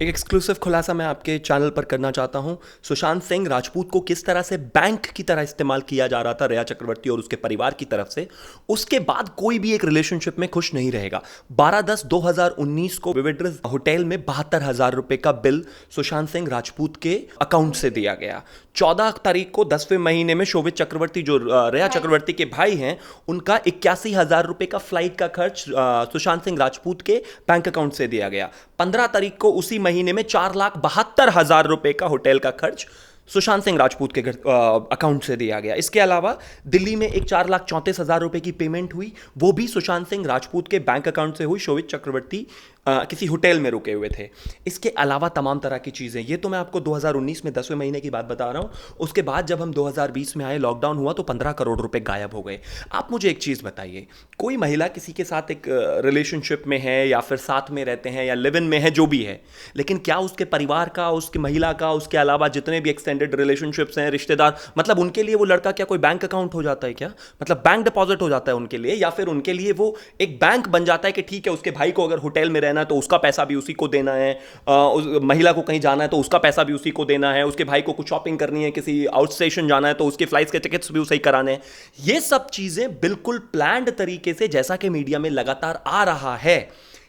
एक एक्सक्लूसिव खुलासा मैं आपके चैनल पर करना चाहता हूं। सुशांत सिंह राजपूत को किस तरह से बैंक की तरह इस्तेमाल किया जा रहा था रिया चक्रवर्ती और उसके परिवार की तरफ से, उसके बाद कोई भी एक रिलेशनशिप में खुश नहीं रहेगा। 12/10/2019 को विविड्रज होटल में 72,000 रुपए का बिल सुशांत सिंह राजपूत के अकाउंट से दिया गया। 14 तारीख को 10वें महीने में शोभित चक्रवर्ती जो रिया चक्रवर्ती के भाई हैं, उनका 81,000 रुपए का फ्लाइट का खर्च सुशांत सिंह राजपूत के बैंक अकाउंट से दिया गया। 15 तारीख को उसी महीने में 4,72,000 रुपए का होटल का खर्च सुशांत सिंह राजपूत के अकाउंट से दिया गया। इसके अलावा दिल्ली में एक 4,34,000 रुपए की पेमेंट हुई, वो भी सुशांत सिंह राजपूत के बैंक अकाउंट से हुई। शोभित चक्रवर्ती किसी होटल में रुके हुए थे। इसके अलावा तमाम तरह की चीज़ें, ये तो मैं आपको 2019 में 10वें महीने की बात बता रहा हूँ। उसके बाद जब हम 2020 में आए, लॉकडाउन हुआ, तो 15 करोड़ रुपए गायब हो गए। आप मुझे एक चीज़ बताइए, कोई महिला किसी के साथ एक रिलेशनशिप में है या फिर साथ में रहते हैं या लिव इन में है, जो भी है, लेकिन क्या उसके परिवार का, उसकी महिला का, उसके अलावा जितने भी एक्सटेंडेड रिलेशनशिप्स हैं, रिश्तेदार, मतलब उनके लिए वो लड़का क्या कोई बैंक अकाउंट हो जाता है क्या? मतलब बैंक डिपॉजिट हो जाता है उनके लिए, या फिर उनके लिए वो एक बैंक बन जाता है कि ठीक है, उसके भाई को अगर होटल में रहना है तो उसका पैसा भी उसी को देना है, उस महिला को कहीं जाना है तो उसका पैसा भी उसी को देना है, उसके भाई को कुछ शॉपिंग करनी है, किसी आउट स्टेशन जाना है तो उसके फ्लाइट्स के टिकट्स भी उसे ही कराने हैं। ये सब चीजें बिल्कुल प्लान्ड तरीके से, जैसा कि मीडिया में लगातार आ रहा है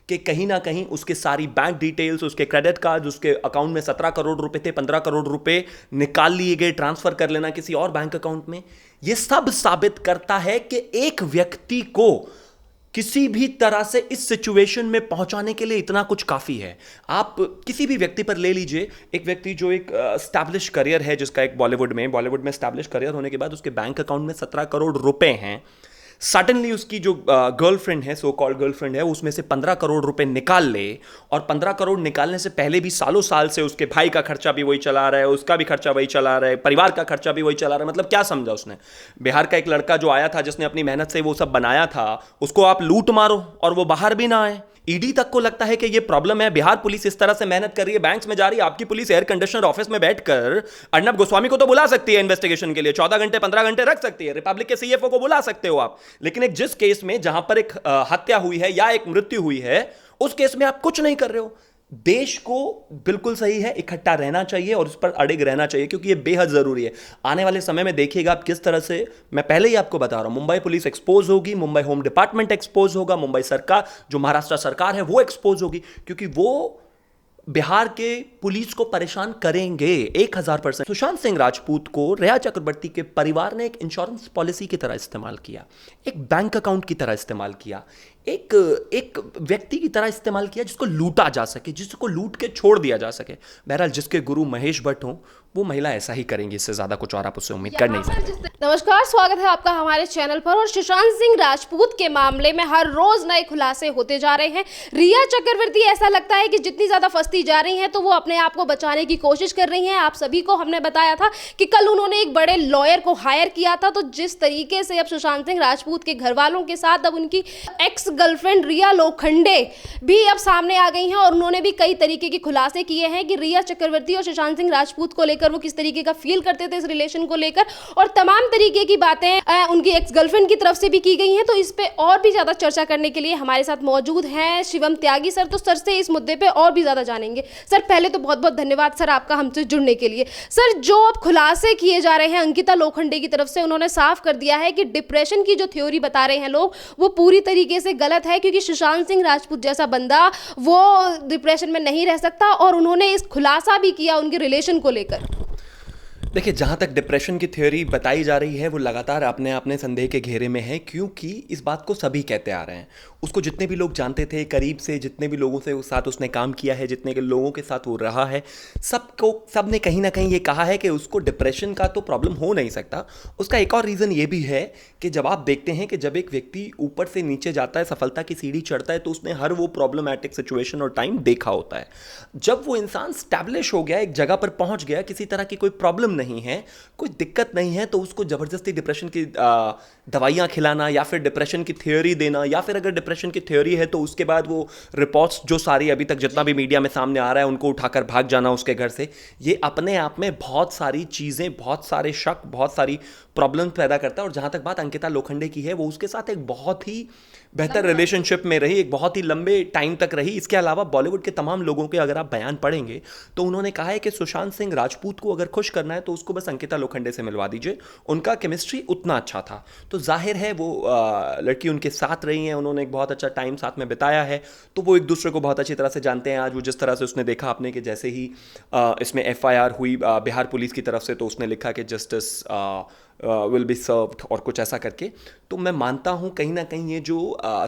कि कहीं ना कहीं उसके सारी बैंक डिटेल्स, उसके क्रेडिट कार्ड, उसके अकाउंट में 17 करोड़ रुपए थे, 15 करोड़ रुपए निकाल लिए गए, ट्रांसफर कर लेना किसी और बैंक अकाउंट में। यह सब साबित करता है कि एक व्यक्ति को किसी भी तरह से इस सिचुएशन में पहुंचाने के लिए इतना कुछ काफी है। आप किसी भी व्यक्ति पर ले लीजिए, एक व्यक्ति जो एक स्टैब्लिश करियर है, जिसका एक बॉलीवुड में स्टैब्लिश करियर होने के बाद उसके बैंक अकाउंट में 17 करोड़ रुपए हैं। सडनली उसकी जो गर्लफ्रेंड है, सो कॉल्ड गर्लफ्रेंड है, उसमें से 15 करोड़ रुपए निकाल ले, और 15 करोड़ निकालने से पहले भी सालों साल से उसके भाई का खर्चा भी वही चला रहा है, उसका भी खर्चा वही चला रहा है, परिवार का खर्चा भी वही चला रहा है। मतलब क्या समझा उसने? बिहार का एक लड़का जो आया था, जिसने अपनी मेहनत से वो सब बनाया था, उसको आप लूट मारो और वो बाहर भी ना आए। ईडी तक को लगता है कि ये प्रॉब्लम है। बिहार पुलिस इस तरह से मेहनत कर रही है, बैंक्स में जा रही है, आपकी पुलिस एयर कंडीशनर ऑफिस में बैठकर अर्नब गोस्वामी को तो बुला सकती है इन्वेस्टिगेशन के लिए, 14 घंटे 15 घंटे रख सकती है, रिपब्लिक के सीएफओ को बुला सकते हो आप, लेकिन एक जिस केस में जहां पर एक हत्या हुई है या एक मृत्यु हुई है, उस केस में आप कुछ नहीं कर रहे हो। देश को बिल्कुल सही है, इकट्ठा रहना चाहिए और उस पर अड़िग रहना चाहिए, क्योंकि ये बेहद जरूरी है। आने वाले समय में देखिएगा आप किस तरह से, मैं पहले ही आपको बता रहा हूं, मुंबई पुलिस एक्सपोज होगी, मुंबई होम डिपार्टमेंट एक्सपोज होगा, मुंबई सरकार, जो महाराष्ट्र सरकार है, वो एक्सपोज होगी, क्योंकि वो बिहार के पुलिस को परेशान करेंगे 1000%। सुशांत सिंह राजपूत को रिया चक्रवर्ती के परिवार ने एक इंश्योरेंस पॉलिसी की तरह इस्तेमाल किया, एक बैंक अकाउंट की तरह इस्तेमाल किया, एक व्यक्ति की तरह इस्तेमाल किया जिसको लूटा जा सके, जिसको लूट के छोड़ दिया जा सके। बहरहाल जिसके गुरु महेश भट्ट हों, वो महिला ऐसा ही करेंगी, इससे ज्यादा कुछ और आप उससे उम्मीद कर नहीं सकते। नमस्कार, स्वागत है आपका हमारे चैनल पर। और सुशांत सिंह राजपूत के मामले में हर रोज नए खुलासे होते जा रहे हैं। रिया चक्रवर्ती ऐसा लगता है कि जितनी ज्यादा फंसती जा रही हैं, तो वो अपने आप को बचाने की कोशिश कर रही हैं। आप सभी को हमने बताया था कि कल उन्होंने एक बड़े लॉयर को हायर किया था, तो जिस तरीके से अब सुशांत सिंह राजपूत के घर वालों के साथ अब उनकी एक्स गर्लफ्रेंड रिया लोखंडे भी अब सामने आ गई हैं, और उन्होंने भी कई तरीके के खुलासे किए हैं कि रिया चक्रवर्ती और सुशांत सिंह राजपूत को लेकर वो किस तरीके का फील करते थे इस रिलेशन को लेकर, और तमाम तरीके की बातें उनकी एक्स गर्लफ्रेंड की तरफ से भी की गई हैं। तो इस पे और भी ज्यादा चर्चा करने के लिए हमारे साथ मौजूद हैं शिवम त्यागी सर। तो सर से इस मुद्दे पे और भी ज्यादा जानेंगे। सर पहले तो बहुत बहुत धन्यवाद सर आपका हमसे जुड़ने के लिए। सर, जो अब खुलासे किए जा रहे हैं अंकिता लोखंडे की तरफ से, उन्होंने साफ कर दिया है कि डिप्रेशन की जो थ्योरी बता रहे हैं लोग, वो पूरी तरीके से गलत है, क्योंकि सुशांत सिंह राजपूत जैसा बंदा वो डिप्रेशन में नहीं रह सकता। और उन्होंने इस खुलासा भी किया उनके रिलेशन को लेकर। देखिए, जहाँ तक डिप्रेशन की थ्योरी बताई जा रही है, वो लगातार अपने संदेह के घेरे में है, क्योंकि इस बात को सभी कहते आ रहे हैं। उसको जितने भी लोग जानते थे करीब से, जितने भी लोगों से साथ उसने काम किया है, जितने के लोगों के साथ वो रहा है, सब ने कहीं ना कहीं ये कहा है कि उसको डिप्रेशन का तो प्रॉब्लम हो नहीं सकता। उसका एक और रीज़न ये भी है कि जब आप देखते हैं कि जब एक व्यक्ति ऊपर से नीचे जाता है, सफलता की सीढ़ी चढ़ता है, तो उसने हर वो प्रॉब्लमैटिक सिचुएशन और टाइम देखा होता है। जब वो इंसान स्टैब्लिश हो गया, एक जगह पर पहुंच गया, किसी तरह की कोई प्रॉब्लम नहीं है, कोई दिक्कत नहीं है, तो उसको ज़बरदस्ती डिप्रेशन की दवाइयाँ खिलाना या फिर डिप्रेशन की थ्योरी देना, या फिर अगर डिप्रेशन की थ्योरी है तो उसके बाद वो रिपोर्ट्स जो सारी अभी तक जितना भी मीडिया में सामने आ रहा है उनको उठाकर भाग जाना उसके घर से, ये अपने आप में बहुत सारी चीज़ें, बहुत सारे शक, बहुत सारी प्रॉब्लम पैदा करता है। और जहाँ तक बात अंकिता लोखंडे की है, वो उसके साथ एक बहुत ही बेहतर रिलेशनशिप में रही, एक बहुत ही लंबे टाइम तक रही। इसके अलावा बॉलीवुड के तमाम लोगों के अगर आप बयान पढ़ेंगे तो उन्होंने कहा है कि सुशांत सिंह राजपूत को अगर खुश करना है तो उसको बस अंकिता लोखंडे से मिलवा दीजिए, उनका केमिस्ट्री उतना अच्छा था। तो जाहिर है वो लड़की उनके साथ रही है, उन्होंने एक बहुत अच्छा टाइम साथ में बिताया है, तो वो एक दूसरे को बहुत अच्छी तरह से जानते हैं। आज वो जिस तरह से उसने देखा आपने कि जैसे ही इसमें FIR हुई बिहार पुलिस की तरफ से, तो उसने लिखा कि जस्टिस विल बी सर्व्ड और कुछ ऐसा करके। तो मैं मानता हूँ कहीं ना कहीं ये जो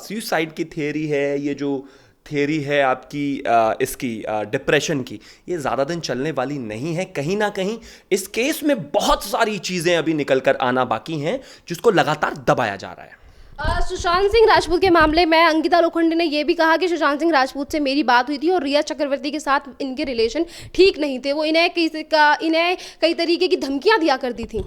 सुसाइड की थियरी है, ये जो थियरी है आपकी इसकी डिप्रेशन की, ये ज़्यादा दिन चलने वाली नहीं है। कहीं ना कहीं इस केस में बहुत सारी चीज़ें अभी निकल कर आना बाकी हैं जिसको लगातार दबाया जा रहा है। सुशांत सिंह राजपूत के मामले में अंकिता लोखंडे ने यह भी कहा कि सुशांत सिंह राजपूत से मेरी बात हुई थी और रिया चक्रवर्ती के साथ इनके रिलेशन ठीक नहीं थे, वो इन्हें कई तरीके की धमकियां दिया करती थी।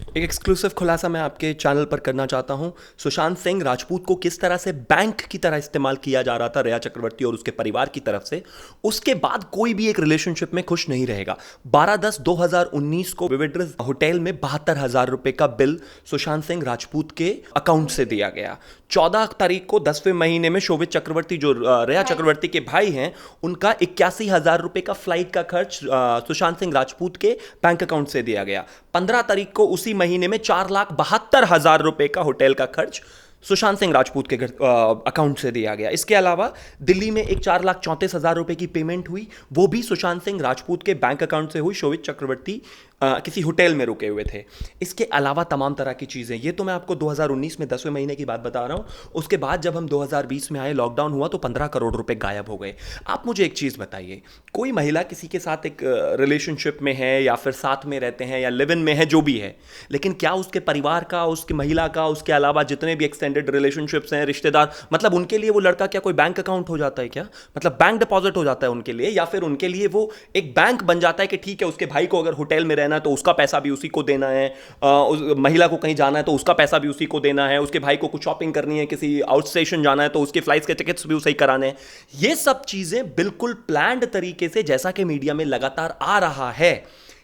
एक एक्सक्लूसिव खुलासा मैं आपके चैनल पर करना चाहता हूं। सुशांत सिंह राजपूत को किस तरह से बैंक की तरह इस्तेमाल किया जा रहा था रिया चक्रवर्ती और उसके परिवार की तरफ से, उसके बाद कोई भी एक रिलेशनशिप में खुश नहीं रहेगा। 12/10/2019 को विविड्रज होटल में 72,000 रुपए का बिल सुशांत सिंह राजपूत के अकाउंट से दिया गया। 14 तारीख को 10वें महीने में शोभित चक्रवर्ती जो रिया चक्रवर्ती के भाई हैं, उनका 81,000 रुपए का फ्लाइट का खर्च सुशांत सिंह राजपूत के बैंक अकाउंट से दिया गया। 15 तारीख को उसी महीने में 4,72,000 रुपए का होटल का खर्च सुशांत सिंह राजपूत के अकाउंट से दिया गया। इसके अलावा दिल्ली में एक 4,34,000 रुपए की पेमेंट हुई, वो भी सुशांत सिंह राजपूत के बैंक अकाउंट से हुई। शोभित चक्रवर्ती किसी होटल में रुके हुए थे। इसके अलावा तमाम तरह की चीज़ें, ये तो मैं आपको 2019 में 10वें महीने की बात बता रहा हूँ। उसके बाद जब हम 2020 में आए, लॉकडाउन हुआ, तो 15 करोड़ रुपए गायब हो गए। आप मुझे एक चीज़ बताइए, कोई महिला किसी के साथ एक रिलेशनशिप में है या फिर साथ में रहते हैं या लिव इन में है, जो भी है, लेकिन क्या उसके परिवार का, उसकी महिला का, उसके अलावा जितने भी एक्सटेंडेड रिलेशनशिप्स हैं, रिश्तेदार, मतलब उनके लिए वो लड़का क्या कोई बैंक अकाउंट हो जाता है क्या? मतलब बैंक डिपॉजिट हो जाता है उनके लिए, या फिर उनके लिए वो एक बैंक बन जाता है कि ठीक है उसके भाई को अगर होटल में रहना है तो उसका पैसा भी उसी को देना है, उस महिला को कहीं जाना है तो उसका पैसा भी उसी को देना है, उसके भाई को कुछ शॉपिंग करनी है, किसी आउट स्टेशन जाना है तो उसके फ्लाइट्स के टिकट्स भी उसे ही कराने हैं। ये सब चीजें बिल्कुल प्लान्ड तरीके से, जैसा कि मीडिया में लगातार आ रहा है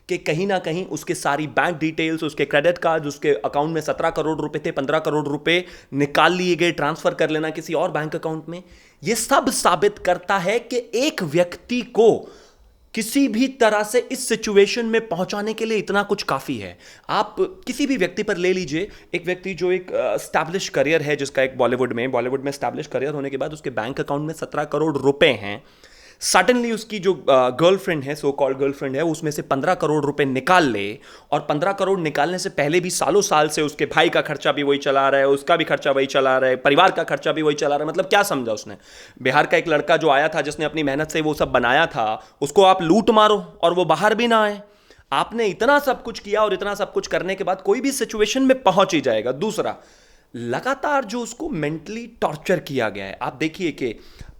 कि कहीं ना कहीं उसके सारी बैंक डिटेल्स, उसके क्रेडिट कार्ड, उसके अकाउंट में 17 करोड़ रुपए थे, 15 करोड़ रुपए निकाल लिए गए, ट्रांसफर कर लेना किसी और बैंक अकाउंट में। यह सब साबित करता है कि एक व्यक्ति को किसी भी तरह से इस सिचुएशन में पहुंचाने के लिए इतना कुछ काफी है। आप किसी भी व्यक्ति पर ले लीजिए, एक व्यक्ति जो एक एस्टैब्लिश करियर है, जिसका एक बॉलीवुड में एस्टैब्लिश करियर होने के बाद उसके बैंक अकाउंट में 17 करोड़ रुपए हैं, सडनली उसकी जो गर्लफ्रेंड है, सो कॉल्ड गर्लफ्रेंड है, उसमें से 15 करोड़ रुपए निकाल ले, और 15 करोड़ निकालने से पहले भी सालों साल से उसके भाई का खर्चा भी वही चला रहा है, उसका भी खर्चा वही चला रहा है, परिवार का खर्चा भी वही चला रहा है। मतलब क्या समझा उसने? बिहार का एक लड़का जो आया था, जिसने अपनी मेहनत से वो सब बनाया था, उसको आप लूट मारो और वो बाहर भी ना आए। आपने इतना सब कुछ किया और इतना सब कुछ करने के बाद कोई भी सिचुएशन में पहुंच ही जाएगा। दूसरा, लगातार जो उसको मेंटली टॉर्चर किया गया है। आप देखिए कि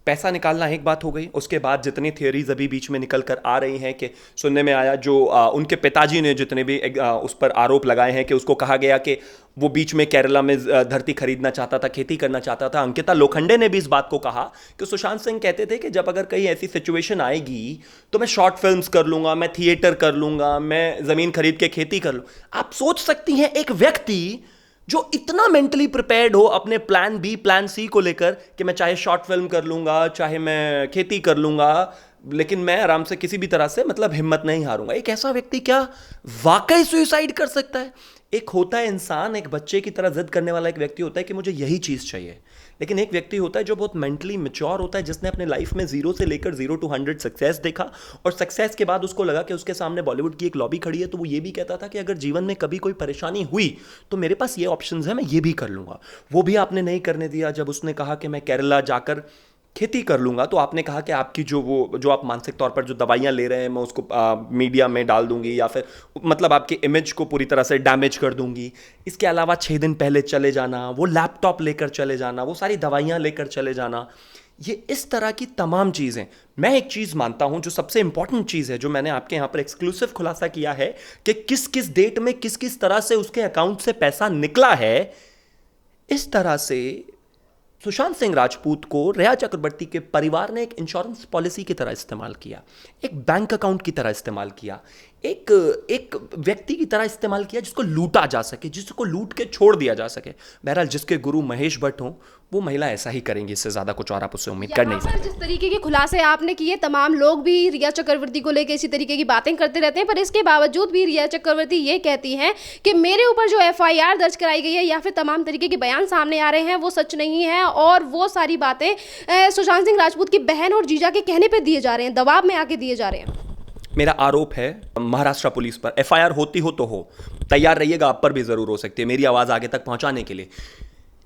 पैसा निकालना एक बात हो गई, उसके बाद जितनी थियोरीज अभी बीच में निकल कर आ रही हैं कि सुनने में आया जो उनके पिताजी ने जितने भी उस पर आरोप लगाए हैं कि उसको कहा गया कि वो बीच में केरला में धरती खरीदना चाहता था, खेती करना चाहता था। अंकिता लोखंडे ने भी इस बात को कहा कि सुशांत सिंह कहते थे कि जब अगर कहीं ऐसी सिचुएशन आएगी तो मैं शॉर्ट फिल्म्स कर लूंगा, मैं थिएटर कर लूंगा, मैं ज़मीन खरीद के खेती कर लूँ। आप सोच सकती हैं एक व्यक्ति जो इतना मेंटली प्रिपेयर्ड हो अपने प्लान बी, प्लान सी को लेकर कि मैं चाहे शॉर्ट फिल्म कर लूंगा, चाहे मैं खेती कर लूंगा, लेकिन मैं आराम से किसी भी तरह से मतलब हिम्मत नहीं हारूंगा। एक ऐसा व्यक्ति क्या वाकई सुसाइड कर सकता है? एक होता है इंसान, एक बच्चे की तरह जिद करने वाला एक व्यक्ति होता है कि मुझे यही चीज़ चाहिए, लेकिन एक व्यक्ति होता है जो बहुत मेंटली मैच्योर होता है, जिसने अपने लाइफ में 0 से लेकर 0 to 100 सक्सेस देखा, और सक्सेस के बाद उसको लगा कि उसके सामने बॉलीवुड की एक लॉबी खड़ी है, तो वो ये भी कहता था कि अगर जीवन में कभी कोई परेशानी हुई तो मेरे पास ये ऑप्शंस है, मैं ये भी कर लूँगा। वो भी आपने नहीं करने दिया। जब उसने कहा कि मैं केरला जाकर खेती कर लूँगा, तो आपने कहा कि आपकी जो आप मानसिक तौर पर जो दवाइयाँ ले रहे हैं, मैं उसको मीडिया में डाल दूंगी, या फिर मतलब आपकी इमेज को पूरी तरह से डैमेज कर दूंगी। इसके अलावा 6 दिन पहले चले जाना, वो लैपटॉप लेकर चले जाना, वो सारी दवाइयाँ लेकर चले जाना, ये इस तरह की तमाम चीज़ें। मैं एक चीज़ मानता हूँ, जो सबसे इंपॉर्टेंट चीज़ है, जो मैंने आपके यहाँ पर एक्सक्लूसिव खुलासा किया है कि किस किस डेट में किस किस तरह से उसके अकाउंट से पैसा निकला है, इस तरह से सुशांत सिंह राजपूत को रिया चक्रवर्ती के परिवार ने एक इंश्योरेंस पॉलिसी की तरह इस्तेमाल किया, एक बैंक अकाउंट की तरह इस्तेमाल किया, एक एक व्यक्ति की तरह इस्तेमाल किया जिसको लूटा जा सके, जिसको लूट के छोड़ दिया जा सके। बहरहाल जिसके गुरु महेश भट्ट हों वो महिला ऐसा ही करेंगी, इससे ज़्यादा कुछ और आप उससे उम्मीद कर नहीं सकते। जिस तरीके के खुलासे आपने किए, तमाम लोग भी रिया चक्रवर्ती को लेकर इसी तरीके की बातें करते रहते हैं, पर इसके बावजूद भी रिया चक्रवर्ती ये कहती हैं कि मेरे ऊपर जो एफआईआर दर्ज कराई गई है या फिर तमाम तरीके के बयान सामने आ रहे हैं वो सच नहीं है, और वो सारी बातें सुशांत सिंह राजपूत की बहन और जीजा के कहने पर दिए जा रहे हैं, दबाव में आके दिए जा रहे हैं। मेरा आरोप है महाराष्ट्र पुलिस पर, एफआईआर होती हो तो हो, तैयार रहिएगा, आप पर भी जरूर हो सकती है मेरी आवाज आगे तक पहुंचाने के लिए।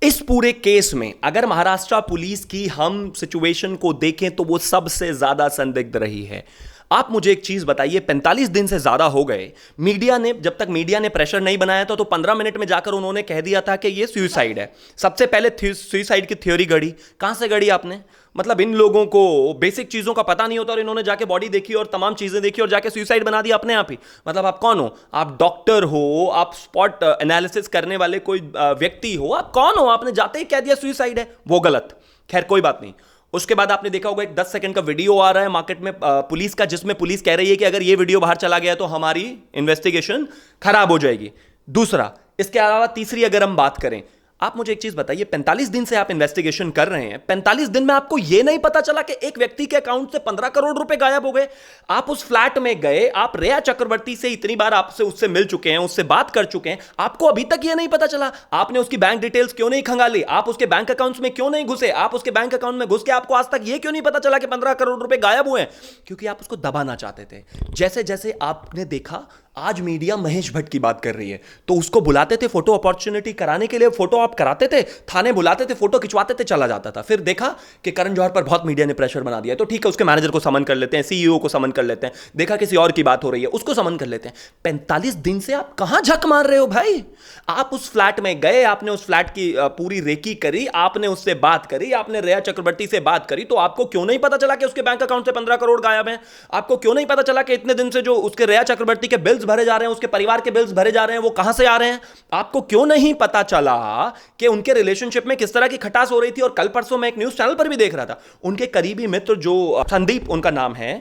इस पूरे केस में अगर महाराष्ट्र पुलिस की हम सिचुएशन को देखें तो वो सबसे ज्यादा संदिग्ध रही है। आप मुझे एक चीज बताइए, 45 दिन से ज्यादा हो गए, मीडिया ने, जब तक मीडिया ने प्रेशर नहीं बनाया था तो 15 मिनट में जाकर उन्होंने कह दिया था कि ये सुसाइड है। सबसे पहले सुसाइड की थ्योरी गढ़ी, कहां से गढ़ी आपने? मतलब इन लोगों को बेसिक चीजों का पता नहीं होता और इन्होंने जाके बॉडी देखी और तमाम चीजें देखी और जाके सुसाइड बना दिया अपने आप ही। मतलब आप कौन हो? आप डॉक्टर हो? आप स्पॉट एनालिसिस करने वाले कोई व्यक्ति हो? आप कौन हो? आपने जाते ही कह दिया सुसाइड है, वो गलत। खैर कोई बात नहीं। उसके बाद आपने देखा होगा एक 10 सेकंड का वीडियो आ रहा है मार्केट में पुलिस का, जिसमें पुलिस कह रही है कि अगर ये वीडियो बाहर चला गया तो हमारी इन्वेस्टिगेशन खराब हो जाएगी। दूसरा, इसके अलावा तीसरी अगर हम बात करें, आप मुझे एक चीज बताइए, 45 दिन से आप इन्वेस्टिगेशन कर रहे हैं, 45 दिन में आपको यह नहीं पता चला कि एक व्यक्ति के अकाउंट से 15 करोड़ रुपए गायब हो गए? आप उस फ्लैट में गए, आप रिया चक्रवर्ती से इतनी बार आपसे उससे मिल चुके हैं, उससे बात कर चुके हैं, आपको अभी तक यह नहीं पता चला? आपने उसकी बैंक डिटेल्स क्यों नहीं खंगाली? आप उसके बैंक अकाउंट्स में क्यों नहीं घुसे? आप उसके बैंक अकाउंट में घुस के आपको आज तक यह क्यों नहीं पता चला कि 15 करोड़ रुपए गायब हुए? क्योंकि आप उसको दबाना चाहते थे। जैसे जैसे आपने देखा आज मीडिया महेश भट्ट की बात कर रही है, तो उसको बुलाते थे फोटो अपॉर्चुनिटी कराने के लिए, फोटो आप कराते थे, थाने बुलाते थे, फोटो खिंचवाते थे, चला जाता था। फिर देखा कि करण जौहर पर बहुत मीडिया ने प्रेशर बना दिया, तो ठीक है उसके मैनेजर को समन कर लेते हैं, सीईओ को समन कर लेते हैं, देखा किसी और की बात हो रही है उसको समन कर लेते हैं। 45 दिन से आप कहां झक मार रहे हो भाई? आप उस फ्लैट में गए, आपने उस फ्लैट की पूरी रेकी करी, आपने उससे बात करी, आपने रिया चक्रवर्ती से बात करी, तो आपको क्यों नहीं पता चला कि उसके बैंक अकाउंट से 15 करोड़ गायब हैं? आपको क्यों नहीं पता चला कि इतने दिन से जो उसके रिया चक्रवर्ती के बिल्स भरे जा रहे हैं, उसके परिवार के बिल्स भरे जा रहे हैं, वो कहां से आ रहे हैं? आपको क्यों नहीं पता चला कि उनके रिलेशनशिप में किस तरह की खटास हो रही थी? और कल परसों मैं एक न्यूज चैनल पर भी देख रहा था, उनके करीबी मित्र जो संदीप उनका नाम है,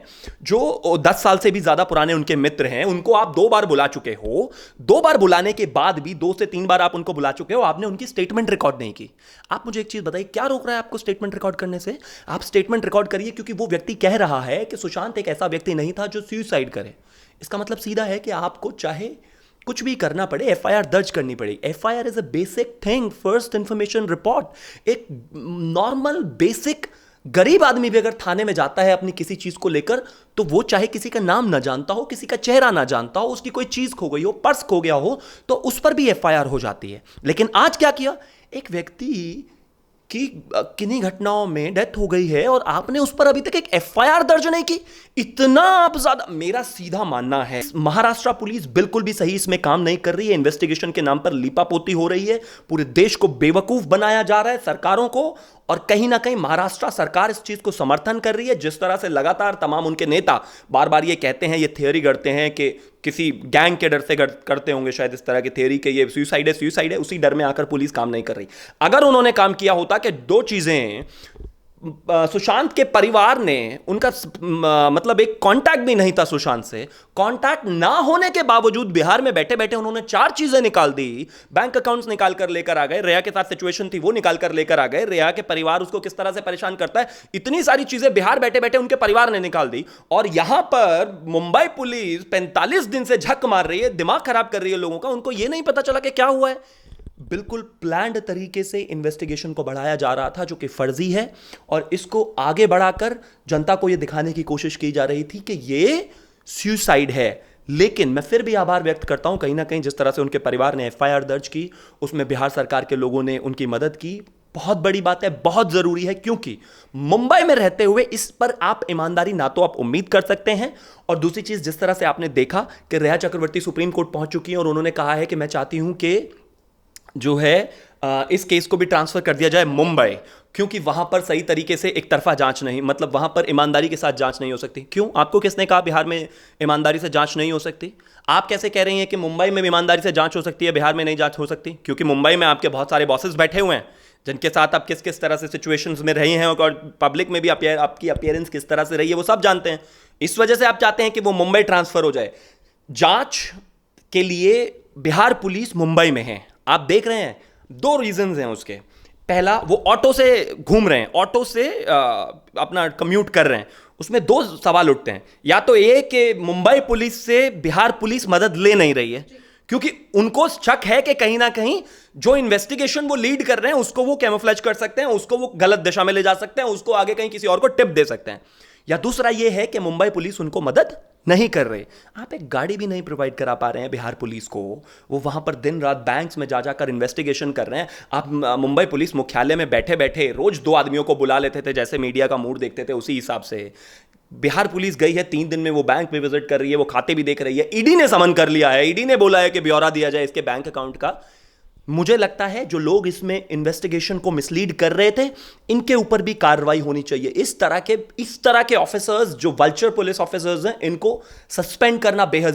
जो 10 साल से भी ज्यादा पुराने उनके मित्र हैं, उनको आप 2 बार बुला चुके हो। 2 बार बुलाने के बाद भी 2 से 3 बार आप उनको बुला चुके हो, आपने उनकी स्टेटमेंट रिकॉर्ड नहीं की। आप मुझे एक चीज बताइए, क्या रोक रहा है आपको स्टेटमेंट रिकॉर्ड करने से? आप स्टेटमेंट रिकॉर्ड करिए, क्योंकि वो व्यक्ति कह रहा है कि सुशांत एक ऐसा व्यक्ति नहीं था जो सुसाइड करे। इसका मतलब सीधा है कि आपको चाहे कुछ भी करना पड़े, एफआईआर दर्ज करनी पड़ेगी। FIR is a basic thing, first information report. एक नॉर्मल बेसिक गरीब आदमी भी अगर थाने में जाता है अपनी किसी चीज को लेकर, तो वो चाहे किसी का नाम ना जानता हो, किसी का चेहरा ना जानता हो, उसकी कोई चीज खो गई हो, पर्स खो गया हो, तो उस पर भी एफआईआर हो जाती है। लेकिन आज क्या किया, एक व्यक्ति कि किन्हीं घटनाओं में डेथ हो गई है और आपने उस पर अभी तक एक एफआईआर दर्ज नहीं की। इतना आप ज्यादा, मेरा सीधा मानना है महाराष्ट्र पुलिस बिल्कुल भी सही इसमें काम नहीं कर रही है। इन्वेस्टिगेशन के नाम पर लीपापोती हो रही है, पूरे देश को बेवकूफ बनाया जा रहा है, सरकारों को, और कहीं ना कहीं महाराष्ट्र सरकार इस चीज को समर्थन कर रही है। जिस तरह से लगातार तमाम उनके नेता बार बार ये कहते हैं, ये थियोरी गढ़ते हैं कि किसी गैंग के डर से करते होंगे शायद इस तरह की थियोरी कि ये सुसाइड है, उसी डर में आकर पुलिस काम नहीं कर रही। अगर उन्होंने काम किया होता कि 2 चीजें, सुशांत के परिवार ने उनका मतलब एक कांटेक्ट भी नहीं था सुशांत से, कांटेक्ट ना होने के बावजूद बिहार में बैठे बैठे उन्होंने 4 चीजें निकाल दी। बैंक अकाउंट्स निकाल कर लेकर आ गए, रिया के साथ सिचुएशन थी वो निकाल कर लेकर आ गए, रिया के परिवार उसको किस तरह से परेशान करता है, इतनी सारी चीजें बिहार बैठे बैठे उनके परिवार ने निकाल दी। और यहां पर मुंबई पुलिस 45 दिन से झक मार रही है, दिमाग खराब कर रही है लोगों का। उनको यह नहीं पता चला कि क्या हुआ है। बिल्कुल प्लान्ड तरीके से इन्वेस्टिगेशन को बढ़ाया जा रहा था, जो कि फर्जी है, और इसको आगे बढ़ाकर जनता को यह दिखाने की कोशिश की जा रही थी कि यह सुसाइड है। लेकिन मैं फिर भी आभार व्यक्त करता हूं, कहीं ना कहीं जिस तरह से उनके परिवार ने एफआईआर दर्ज की, उसमें बिहार सरकार के लोगों ने उनकी मदद की। बहुत बड़ी बात है, बहुत जरूरी है, क्योंकि मुंबई में रहते हुए इस पर आप ईमानदारी ना तो आप उम्मीद कर सकते हैं, और दूसरी चीज जिस तरह से आपने देखा कि रिया चक्रवर्ती सुप्रीम कोर्ट पहुंच चुकी है और उन्होंने कहा है कि मैं चाहती हूं कि जो है इस केस को भी ट्रांसफर कर दिया जाए मुंबई। क्योंकि वहां पर सही तरीके से एक तरफा जांच नहीं, मतलब वहां पर ईमानदारी के साथ जांच नहीं हो सकती। क्यों? आपको किसने कहा बिहार में ईमानदारी से जांच नहीं हो सकती? आप कैसे कह रही हैं कि मुंबई में ईमानदारी से जांच हो सकती है, बिहार में नहीं जांच हो सकती? क्योंकि मुंबई में आपके बहुत सारे बॉसेस बैठे हुए हैं जिनके साथ आप किस किस तरह से सिचुएशंस में रहे हैं, और पब्लिक में भी आपकी अपीयरेंस किस तरह से रही है वो सब जानते हैं। इस वजह से आप चाहते हैं कि वो मुंबई ट्रांसफर हो जाए। जांच के लिए बिहार पुलिस मुंबई में है। आप देख रहे हैं 2 रीजंस हैं उसके। पहला, वो ऑटो से घूम रहे हैं, ऑटो से अपना कम्यूट कर रहे हैं। उसमें 2 सवाल उठते हैं। या तो ये कि मुंबई पुलिस से बिहार पुलिस मदद ले नहीं रही है, क्योंकि उनको शक है कि कहीं ना कहीं जो इन्वेस्टिगेशन वो लीड कर रहे हैं उसको वो कैमोफ्लेज कर सकते हैं, उसको वो गलत दिशा में ले जा सकते हैं, उसको आगे कहीं किसी और को टिप दे सकते हैं। या दूसरा ये है कि मुंबई पुलिस उनको मदद नहीं कर रहे। आप एक गाड़ी भी नहीं प्रोवाइड करा पा रहे हैं बिहार पुलिस को, वो वहां पर दिन रात बैंक्स में जा जाकर इन्वेस्टिगेशन कर रहे हैं। आप मुंबई पुलिस मुख्यालय में बैठे बैठे रोज 2 आदमियों को बुला लेते थे, जैसे मीडिया का मूड देखते थे उसी हिसाब से। बिहार पुलिस गई है 3 दिन में, वो बैंक में विजिट कर रही है, वो खाते भी देख रही है। ईडी ने समन कर लिया है, ईडी ने बोला है कि ब्यौरा दिया जाए इसके बैंक अकाउंट का। मुझे लगता है जो लोग इसमें इन्वेस्टिगेशन को मिसलीड कर रहे थे, इनके ऊपर भी कार्रवाई होनी चाहिए। इस तरह के ऑफिसर्स जो वल्चर पुलिस ऑफिसर्स हैं, इनको सस्पेंड करना बेहद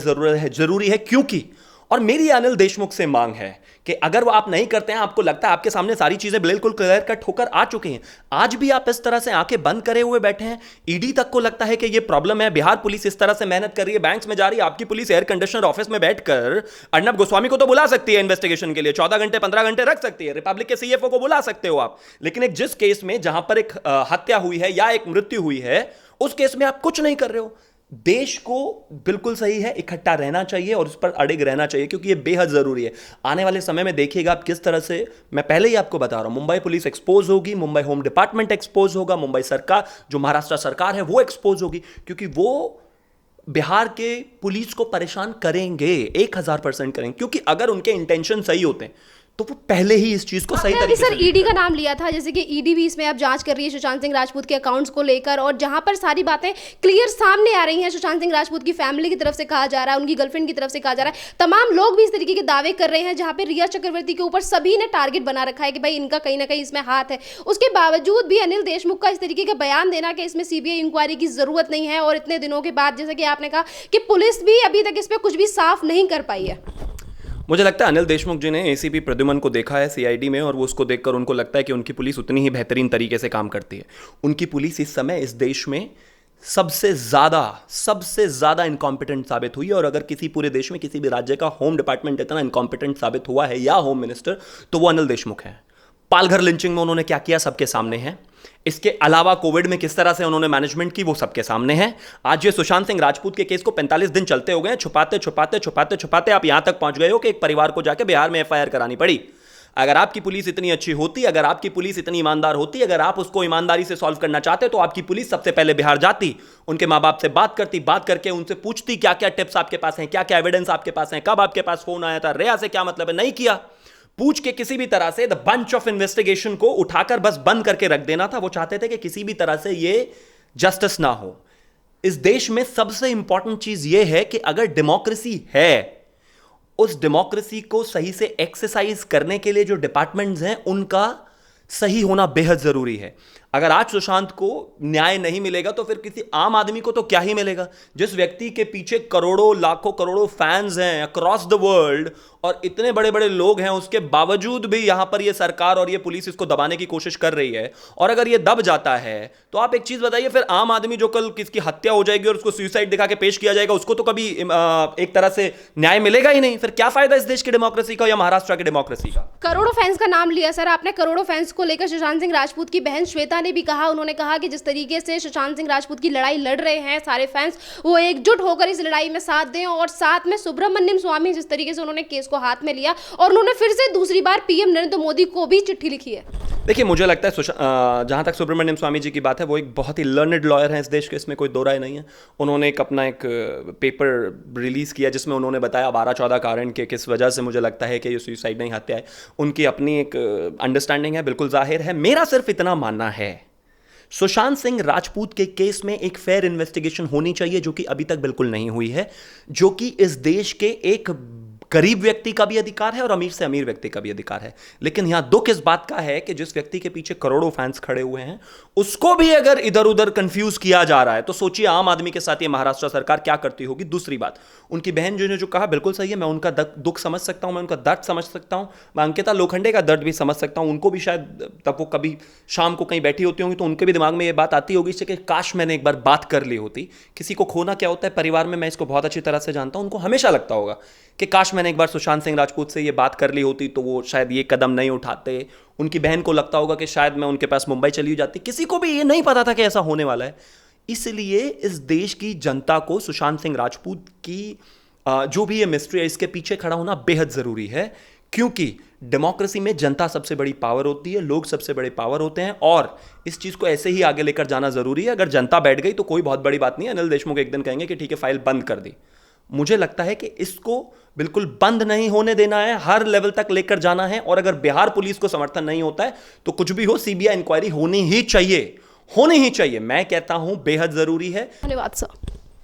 जरूरी है। क्योंकि, और मेरी अनिल देशमुख से मांग है कि अगर वो आप नहीं करते हैं, आपको लगता है आपके सामने सारी चीजें बिल्कुल क्लियर कट होकर आ चुकी हैं, आज भी आप इस तरह से आंखें बंद करे हुए बैठे हैं। ईडी तक को लगता है कि ये प्रॉब्लम है, बिहार पुलिस इस तरह से मेहनत कर रही है, बैंक्स में जा रही है, आपकी पुलिस एयर कंडीशनर ऑफिस में बैठकर अर्नब गोस्वामी को तो बुला सकती है इन्वेस्टिगेशन के लिए, 14 घंटे 15 घंटे रख सकती है, रिपब्लिक के सीएफओ को बुला सकते हो आप। लेकिन एक जिस केस में जहां पर एक हत्या हुई है या एक मृत्यु हुई है, उस केस में आप कुछ नहीं कर रहे हो। देश को बिल्कुल सही है, इकट्ठा रहना चाहिए और उस पर अड़िग रहना चाहिए, क्योंकि यह बेहद जरूरी है। आने वाले समय में देखिएगा आप किस तरह से, मैं पहले ही आपको बता रहा हूं, मुंबई पुलिस एक्सपोज होगी, मुंबई होम डिपार्टमेंट एक्सपोज होगा, मुंबई सरकार जो महाराष्ट्र सरकार है वो एक्सपोज होगी, क्योंकि वो बिहार के पुलिस को परेशान करेंगे, 1000% करेंगे। क्योंकि अगर उनके इंटेंशन सही होते हैं तो वो पहले ही इस चीज को सही तरीके से। सर, ईडी का नाम लिया था, जैसे कि ईडी भी इसमें अब जांच कर रही है सुशांत सिंह राजपूत के अकाउंट्स को लेकर, और जहां पर सारी बातें क्लियर सामने आ रही हैं। सुशांत सिंह राजपूत की फैमिली की तरफ से कहा जा रहा है, उनकी गर्लफ्रेंड की तरफ से कहा जा रहा है, तमाम लोग भी इस तरीके के दावे कर रहे हैं, जहां पे रिया चक्रवर्ती के ऊपर सभी ने टारगेट बना रखा है कि भाई इनका कहीं ना कहीं इसमें हाथ है। उसके बावजूद भी अनिल देशमुख का इस तरीके का बयान देना कि इसमें सीबीआई इंक्वायरी की जरूरत नहीं है, और इतने दिनों के बाद, जैसे कि आपने कहा कि पुलिस भी अभी तक इस पर कुछ भी साफ नहीं कर पाई है। मुझे लगता है अनिल देशमुख जी ने एसीपी प्रद्युमन को देखा है सीआईडी में, और वो उसको देखकर उनको लगता है कि उनकी पुलिस उतनी ही बेहतरीन तरीके से काम करती है। उनकी पुलिस इस समय इस देश में सबसे ज़्यादा इनकॉम्पिटेंट साबित हुई है, और अगर किसी पूरे देश में किसी भी राज्य का होम डिपार्टमेंट इतना इनकॉम्पिटेंट साबित हुआ है या होम मिनिस्टर, तो वो अनिल देशमुख है। पालघर लिंचिंग में उन्होंने क्या किया सबके सामने है। इसके अलावा कोविड में किस तरह से उन्होंने मैनेजमेंट की वो सबके सामने है। आज ये सुशांत सिंह राजपूत के केस को 45 दिन चलते हो गए, छुपाते आप यहां तक पहुंच गए हो कि एक परिवार को जाके बिहार में एफआईआर करानी पड़ी। अगर आपकी पुलिस इतनी अच्छी होती, अगर आपकी पुलिस इतनी ईमानदार होती, अगर आप उसको ईमानदारी से सॉल्व करना चाहते, तो आपकी पुलिस सबसे पहले बिहार जाती, उनके माँ बाप से बात करती, बात करके उनसे पूछती क्या क्या टिप्स आपके पास हैं, क्या क्या एविडेंस आपके पास हैं, कब आपके पास फोन आया था, रेया से क्या मतलब है। नहीं किया। पूछ के किसी भी तरह से द बंच ऑफ इन्वेस्टिगेशन को उठाकर बस बंद करके रख देना था। वो चाहते थे कि किसी भी तरह से ये जस्टिस ना हो। इस देश में सबसे इंपॉर्टेंट चीज ये है कि अगर डेमोक्रेसी है, उस डेमोक्रेसी को सही से एक्सरसाइज करने के लिए जो डिपार्टमेंट्स हैं उनका सही होना बेहद जरूरी है। अगर आज सुशांत को न्याय नहीं मिलेगा तो फिर किसी आम आदमी को तो क्या ही मिलेगा। जिस व्यक्ति के पीछे करोड़ों लाखों करोड़ों फैंस हैं अक्रॉस द वर्ल्ड और इतने बड़े बड़े लोग हैं, उसके बावजूद भी यहां पर ये सरकार और ये पुलिस इसको दबाने की कोशिश कर रही है। और अगर ये दब जाता है तो आप एक चीज बताइए, फिर आम आदमी जो कल किसकी हत्या हो जाएगी और उसको सुसाइड दिखा के पेश किया जाएगा, उसको तो कभी एक तरह से न्याय मिलेगा ही नहीं। फिर क्या फायदा इस देश की डेमोक्रेसी का या महाराष्ट्र की डेमोक्रेसी का। करोड़ों फैंस का नाम लिया सर आपने। करोड़ों फैंस को लेकर सुशांत सिंह राजपूत की बहन श्वेता ने भी कहा, उन्होंने कहा कि जिस तरीके से सुशांत सिंह राजपूत की लड़ाई लड़ रहे हैं सारे फैंस, वो एकजुट होकर इस लड़ाई में साथ दें। और साथ में सुब्रमण्यम स्वामी जिस तरीके से उन्होंने केस को हाथ में लिया और उन्होंने फिर से दूसरी बार पीएम नरेंद्र मोदी को भी चिट्ठी लिखी है। देखिए, मुझे लगता है जहां तक सुब्रमण्यम स्वामी जी की बात है, वो एक बहुत ही लर्नड लॉयर हैं इस देश के, इसमें कोई दो राय नहीं है। उन्होंने अपना एक पेपर रिलीज किया जिसमें उन्होंने बताया 12-14 कारण के किस वजह से मुझे लगता है कि ये सुसाइड नहीं हत्या है। उनकी अपनी एक अंडरस्टैंडिंग है, बिल्कुल जाहिर है। मेरा सिर्फ इतना मानना है, सुशांत सिंह राजपूत के केस में एक फेयर इन्वेस्टिगेशन होनी चाहिए, जो कि अभी तक बिल्कुल नहीं हुई है, जो कि इस देश के एक गरीब व्यक्ति का भी अधिकार है और अमीर से अमीर व्यक्ति का भी अधिकार है। लेकिन यहां दुख इस बात का है कि जिस व्यक्ति के पीछे करोड़ों फैंस खड़े हुए हैं उसको भी अगर इधर उधर कंफ्यूज किया जा रहा है, तो सोचिए आम आदमी के साथ ये महाराष्ट्र सरकार क्या करती होगी। दूसरी बात, उनकी बहन जो ने जो कहा बिल्कुल सही है, मैं उनका दुख समझ सकता हूं, मैं उनका दर्द समझ सकता हूं, मैं अंकिता लोखंडे का दर्द भी समझ सकता हूं। उनको भी शायद तब वो कभी शाम को कहीं बैठी होती होंगी तो उनके भी दिमाग में ये बात आती होगी कि काश मैंने एक बार बात कर ली होती। किसी को खोना क्या होता है परिवार में, मैं इसको बहुत अच्छी तरह से जानता हूं। उनको हमेशा लगता होगा कि काश मैंने एक बार सुशांत सिंह राजपूत से ये बात कर ली होती तो वो शायद ये कदम नहीं उठाते। उनकी बहन को लगता होगा कि शायद मैं उनके पास मुंबई चली जाती। किसी को भी ये नहीं पता था कि ऐसा होने वाला है। इसलिए इस देश की जनता को सुशांत सिंह राजपूत की जो भी ये मिस्ट्री है इसके पीछे खड़ा होना बेहद जरूरी है, क्योंकि डेमोक्रेसी में जनता सबसे बड़ी पावर होती है, लोग सबसे बड़े पावर होते हैं और इस चीज को ऐसे ही आगे लेकर जाना जरूरी है। अगर जनता बैठ गई तो कोई बहुत बड़ी बात नहीं है। अनिल देशमुख एक दिन कहेंगे कि ठीक है फाइल बंद कर दी। मुझे लगता है कि इसको बिल्कुल बंद नहीं होने देना है, हर लेवल तक लेकर जाना है। और अगर बिहार पुलिस को समर्थन नहीं होता है तो कुछ भी हो, सीबीआई इंक्वायरी होनी ही चाहिए, होनी ही चाहिए। मैं कहता हूं बेहद जरूरी है। धन्यवाद सर।